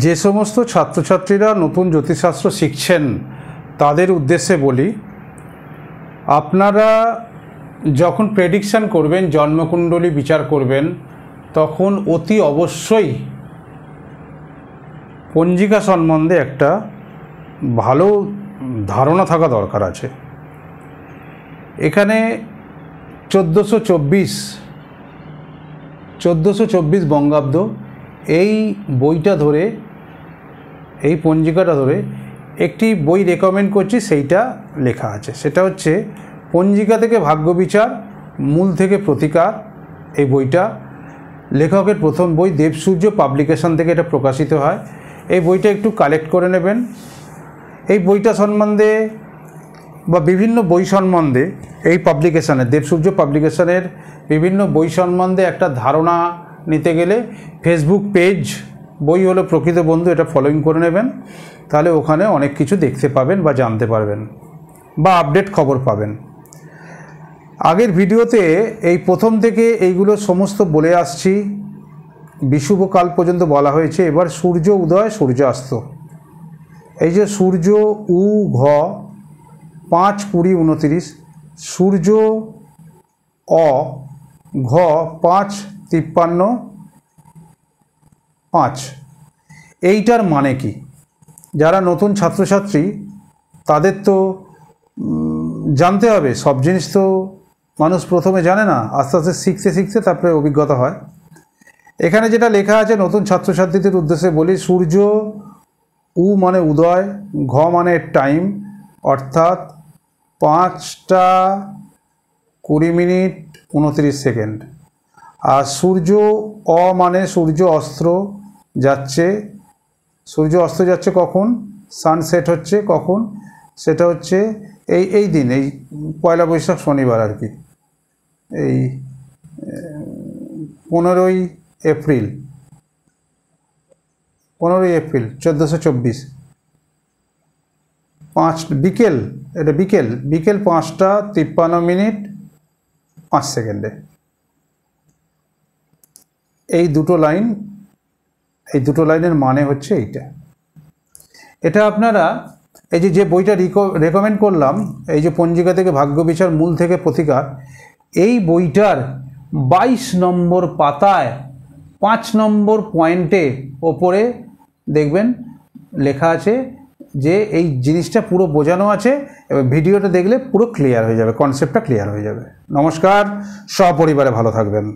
যে সমস্ত ছাত্রছাত্রীরা নতুন জ্যোতিষশাস্ত্র শিখছেন তাদের উদ্দেশ্যে বলি, আপনারা যখন প্রেডিকশান করবেন, জন্মকুণ্ডলী বিচার করবেন, তখন অতি অবশ্যই পঞ্জিকা সম্বন্ধে একটা ভালো ধারণা থাকা দরকার আছে। এখানে 1424 বঙ্গাব্দ এই বইটা ধরে, এই পঞ্জিকাটা ধরে একটি বই রেকমেন্ড করছি, সেইটা লেখা আছে। সেটা হচ্ছে পঞ্জিকা থেকে ভাগ্য বিচার, মূল থেকে প্রতিকার। এই বইটা লেখকের প্রথম বই, দেবসূর্য পাবলিকেশন থেকে এটা প্রকাশিত হয়। এই বইটা একটু কালেক্ট করে নেবেন। এই বইটা সম্বন্ধে বা বিভিন্ন বই সম্বন্ধে এই পাবলিকেশানের, দেবসূর্য পাবলিকেশনের বিভিন্ন বই সম্বন্ধে একটা ধারণা নিতে গেলে ফেসবুক পেজ বই হলো প্রকৃত বন্ধু, এটা ফলোইং করে নেবেন। তাহলে ওখানে অনেক কিছু দেখতে পাবেন বা জানতে পারবেন বা আপডেট খবর পাবেন। আগের ভিডিওতে এই প্রথম থেকে এইগুলো সমস্ত বলে আসছি, বিষুব কাল পর্যন্ত বলা হয়েছে। এবার সূর্য উদয়, সূর্য অস্ত। এই যে সূর্য উ ঘ 5, 20, 29, সূর্য অ ঘ 5, 53, 5। এইটার মানে কি? যারা নতুন ছাত্রছাত্রী তাদের তো জানতে হবে। সব জিনিস তো মানুষ প্রথমে জানে না, আস্তে আস্তে শিখতে শিখতে তারপরে অভিজ্ঞতা হয়। এখানে যেটা লেখা আছে, নতুন ছাত্রছাত্রীদের উদ্দেশ্যে বলি, সূর্য উ মানে উদয়, ঘ মানে টাইম, অর্থাৎ 5টা 20 মিনিট 29 সেকেন্ড। আর সূর্য অ মানে সূর্য অস্ত যাচ্ছে। সূর্য অস্ত যাচ্ছে কখন? সানসেট হচ্ছে কখন? সেটা হচ্ছে এই দিন, এই পয়লা বৈশাখ শনিবার আর কি, এই 15ই এপ্রিল 1424, 5 বিকেল, এটা বিকেল 5টা 53 মিনিট 5 সেকেন্ডে। এই দুটো লাইনের মানে হচ্ছে এইটা। এটা আপনারা এই যে বইটা রেকমেন্ড করলাম, এই যে পঞ্জিকা থেকে ভাগ্য বিচার, মূল থেকে প্রতিকার, এই বইটার 22 নম্বর পাতায় 5 নম্বর পয়েন্টে ওপরে দেখবেন লেখা আছে যে এই জিনিসটা পুরো বোঝানো আছে। এবার ভিডিওটা দেখলে পুরো ক্লিয়ার হয়ে যাবে, কনসেপ্টটা ক্লিয়ার হয়ে যাবে। নমস্কার, সপরিবারে ভালো থাকবেন।